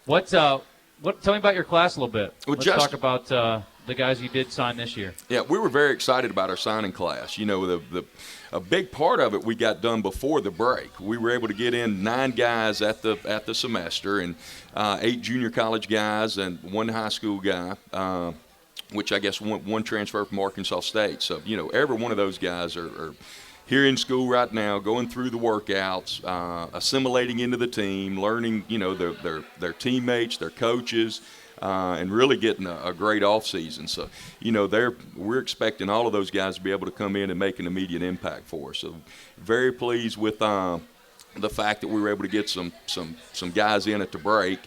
Tell me about your class a little bit. Well, Let's talk about the guys you did sign this year. Yeah, we were very excited about our signing class. A big part of it we got done before the break. We were able to get in 9 guys at the semester, and 8 junior college guys and 1 high school guy, which I guess one transfer from Arkansas State. So, every one of those guys are here in school right now, going through the workouts, assimilating into the team, learning, their teammates, their coaches, and really getting a great off season. So, we're expecting all of those guys to be able to come in and make an immediate impact for us. So, very pleased with the fact that we were able to get some guys in at the break,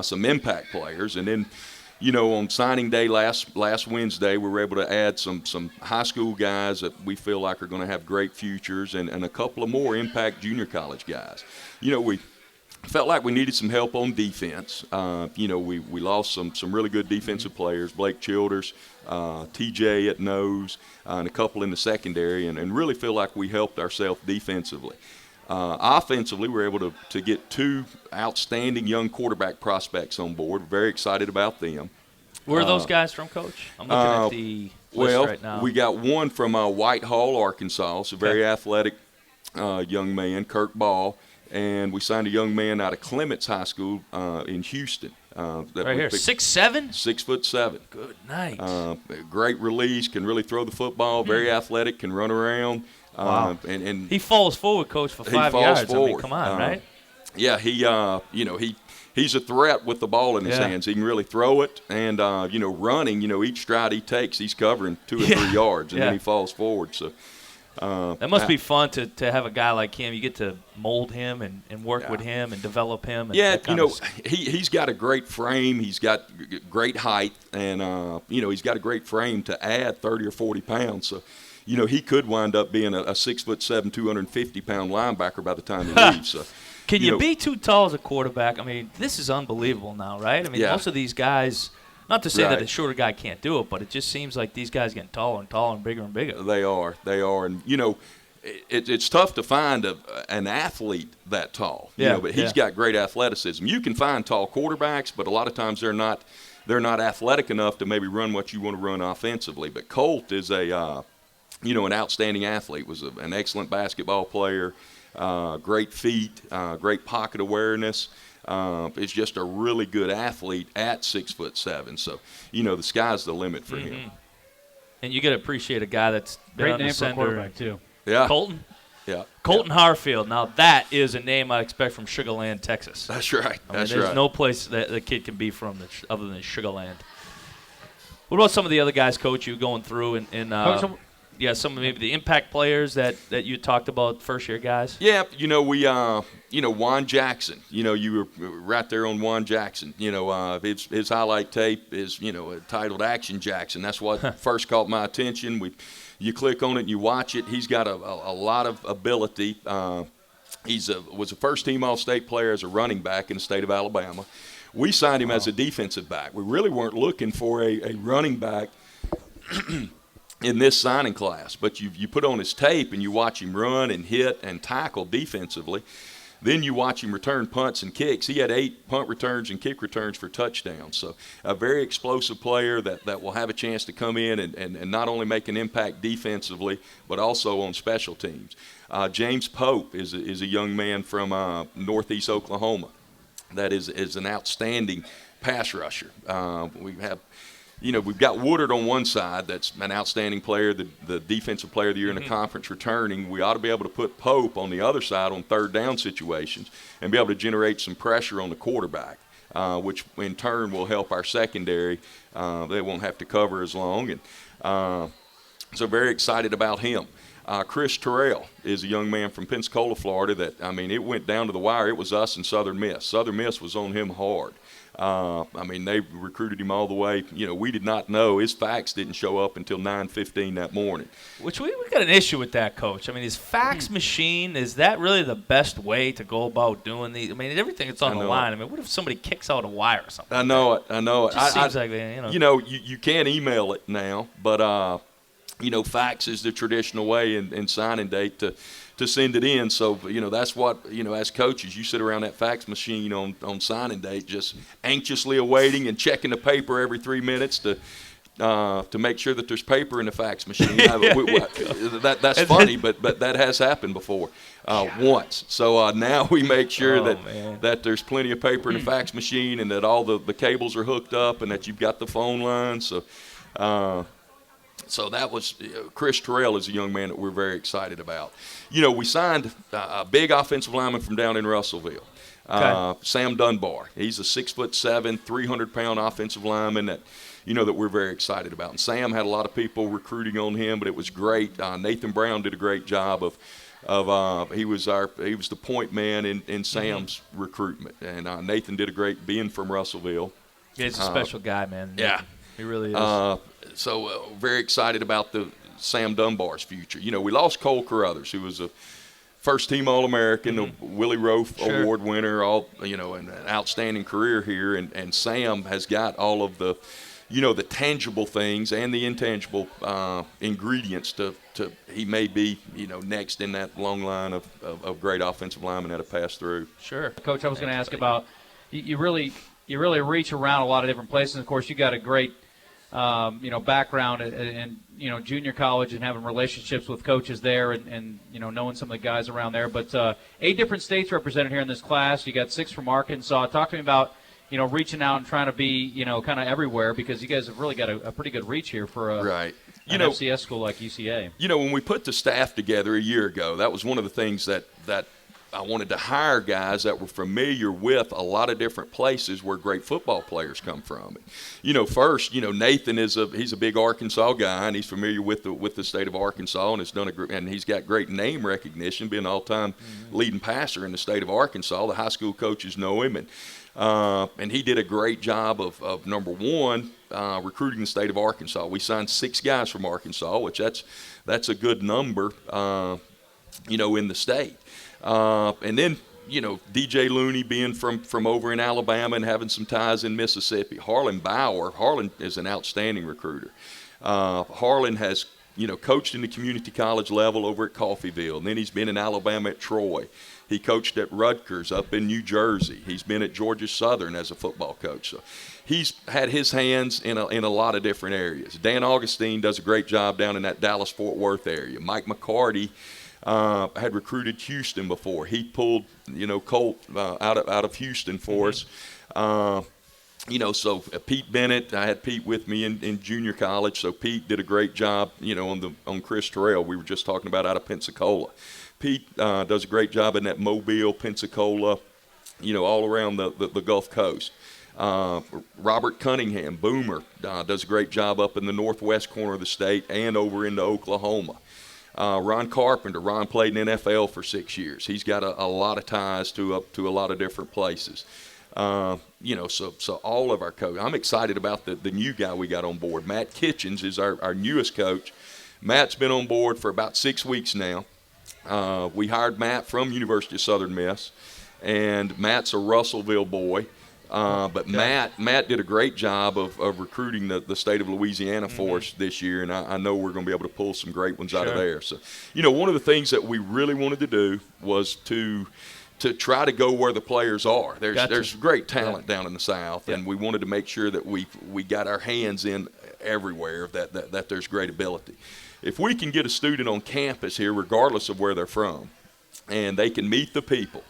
some impact players, and then. On signing day last Wednesday, we were able to add some high school guys that we feel like are going to have great futures, and a couple of more impact junior college guys. We felt like we needed some help on defense. We lost some really good defensive players, Blake Childers, TJ at nose, and a couple in the secondary, and really feel like we helped ourselves defensively. Offensively, we were able to get 2 outstanding young quarterback prospects on board. Very excited about them. Where are those guys from, Coach? I'm looking at the list right now. We got one from Whitehall, Arkansas. So very athletic young man, Kirk Ball. And we signed a young man out of Clements High School in Houston. Right here, 6'7"? 6'7". Good night. Great release, can really throw the football, very athletic, can run around. Wow. And he falls forward, Coach, for 5 yards. Forward. I mean, come on, right? Yeah, he's a threat with the ball in his hands. He can really throw it, and running. Each stride he takes, he's covering 2 or 3 yards, and then he falls forward. So that must be fun to have a guy like him. You get to mold him and work with him and develop him. And he's got a great frame. He's got great height, and he's got a great frame to add 30 or 40 pounds. So. He could wind up being a 6'7", 250-pound linebacker by the time he leaves. So, Can you be too tall as a quarterback? I mean, this is unbelievable now, right? I mean, most of these guys, not to say that a shorter guy can't do it, but it just seems like these guys getting taller and taller and bigger and bigger. They are. And, it's tough to find an athlete that tall. But he's got great athleticism. You can find tall quarterbacks, but a lot of times they're not athletic enough to maybe run what you want to run offensively. But Colt is an outstanding athlete, was an excellent basketball player, great feet, great pocket awareness. Is just a really good athlete at 6'7". So, the sky's the limit for him. And you got to appreciate a guy that's been great on the name center. for a quarterback, too. Yeah. Colton? Yeah. Colton Harfield. Now, that is a name I expect from Sugar Land, Texas. That's right. There's no place that the kid can be from other than Sugar Land. What about some of the other guys, Coach, you going through some of maybe the impact players that you talked about, first-year guys? Yeah, Juan Jackson. You were right there on Juan Jackson. His highlight tape is, titled Action Jackson. That's what first caught my attention. You click on it and you watch it. He's got a lot of ability. Was a first-team All-State player as a running back in the state of Alabama. We signed him as a defensive back. We really weren't looking for a running back in this signing class, but you put on his tape and you watch him run and hit and tackle defensively. Then you watch him return punts and kicks. He had 8 punt returns and kick returns for touchdowns. So a very explosive player that will have a chance to come in and not only make an impact defensively, but also on special teams. James Pope is a young man from northeast Oklahoma that is an outstanding pass rusher. We've got Woodard on one side that's an outstanding player, the defensive player of the year in the conference returning. We ought to be able to put Pope on the other side on third down situations and be able to generate some pressure on the quarterback, which in turn will help our secondary. They won't have to cover as long. And so very excited about him. Chris Terrell is a young man from Pensacola, Florida that, it went down to the wire. It was us and Southern Miss. Southern Miss was on him hard. They recruited him all the way. We did not know. His fax didn't show up until 9:15 that morning. Which we got an issue with that, Coach. His fax machine, is that really the best way to go about doing these? Everything that's on the line. What if somebody kicks out a wire or something? I know it. It just seems like, you can't email it now, but, fax is the traditional way in signing date to send it in. So, that's what, as coaches, you sit around that fax machine on signing date just anxiously awaiting and checking the paper every 3 minutes to make sure that there's paper in the fax machine. That's funny, but that has happened before once. So now we make sure that there's plenty of paper in the fax machine and that all the cables are hooked up and that you've got the phone line. So that was Chris Terrell is a young man that we're very excited about. We signed a big offensive lineman from down in Russellville, Sam Dunbar. He's a 6'7", 300-pound offensive lineman that we're very excited about. And Sam had a lot of people recruiting on him, but it was great. Nathan Brown did a great job he was the point man in Sam's recruitment, and Nathan did a great being from Russellville. Yeah, he's a special guy, man. Yeah. He really is. So very excited about the Sam Dunbar's future. We lost Cole Carruthers, who was a first-team All-American, a Willie Rofe Award winner, an outstanding career here. And Sam has got all of the, the tangible things and the intangible ingredients he may be, next in that long line of great offensive linemen that have passed through. Sure. Coach, I was going to ask about you really reach around a lot of different places. Of course, you got a great background in junior college and having relationships with coaches there and knowing some of the guys around there. But 8 different states represented here in this class. You got 6 from Arkansas. Talk to me about reaching out and trying to be kind of everywhere, because you guys have really got a pretty good reach here for an FCS school like UCA. When we put the staff together a year ago, that was one of the things that I wanted to hire guys that were familiar with a lot of different places where great football players come from. First, Nathan he's a big Arkansas guy, and he's familiar with the state of Arkansas, and and he's got great name recognition, being an all-time leading passer in the state of Arkansas. The high school coaches know him, and he did a great job of number one, recruiting the state of Arkansas. We signed 6 guys from Arkansas, which that's a good number, in the state. And then, DJ Looney being from over in Alabama and having some ties in Mississippi. Harlan Bauer. Harlan is an outstanding recruiter. Harlan has, coached in the community college level over at Coffeyville. And then he's been in Alabama at Troy. He coached at Rutgers up in New Jersey. He's been at Georgia Southern as a football coach. So he's had his hands in a lot of different areas. Dan Augustine does a great job down in that Dallas-Fort Worth area. Mike McCarty had recruited Houston before. He pulled, Colt out of Houston for us. So Pete Bennett, I had Pete with me in junior college. So Pete did a great job, on Chris Terrell. We were just talking about out of Pensacola. Pete does a great job in that Mobile, Pensacola, all around the Gulf Coast. Robert Cunningham, Boomer, does a great job up in the northwest corner of the state and over into Oklahoma. Ron Carpenter. Ron played in the NFL for 6 years. He's got a lot of ties to a lot of different places. So all of our coaches. I'm excited about the new guy we got on board. Matt Kitchens is our newest coach. Matt's been on board for about 6 weeks now. We hired Matt from University of Southern Miss, and Matt's a Russellville boy. But Matt did a great job of recruiting the state of Louisiana for us this year, and I know we're going to be able to pull some great ones out of there. So, one of the things that we really wanted to do was to try to go where the players are. There's great talent down in the South, and we wanted to make sure that we got our hands in everywhere, that there's great ability. If we can get a student on campus here, regardless of where they're from, and they can meet the people,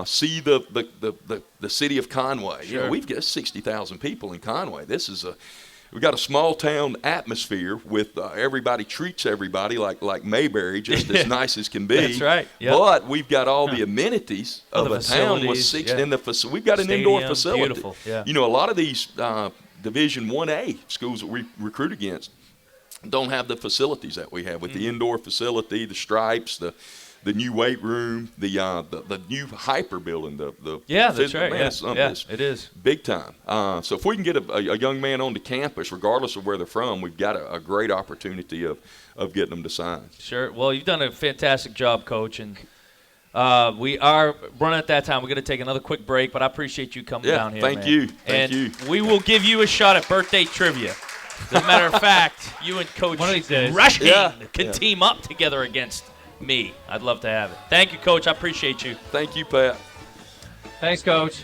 see the city of Conway. Sure. We've got 60,000 people in Conway. We've got a small town atmosphere with everybody treats everybody like Mayberry, just as nice as can be. That's right. Yep. But we've got all the amenities of a town with 6 in the we've got an indoor facility. Beautiful. Yeah. A lot of these Division 1A schools that we recruit against don't have the facilities that we have with the indoor facility, the stripes, the new weight room, the new hyper building, that's right. Man, it is big time. So if we can get a young man onto campus, regardless of where they're from, we've got a great opportunity of getting them to sign. Sure. Well, you've done a fantastic job, Coach, and we are running at that time. We're going to take another quick break, but I appreciate you coming down here. Thank you. And we will give you a shot at birthday trivia. As a matter of fact, you and Coach One of these days. Rushing Yeah. can team up together against me. I'd love to have it. Thank you, Coach. I appreciate you. Thank you, Pat. Thanks, Coach.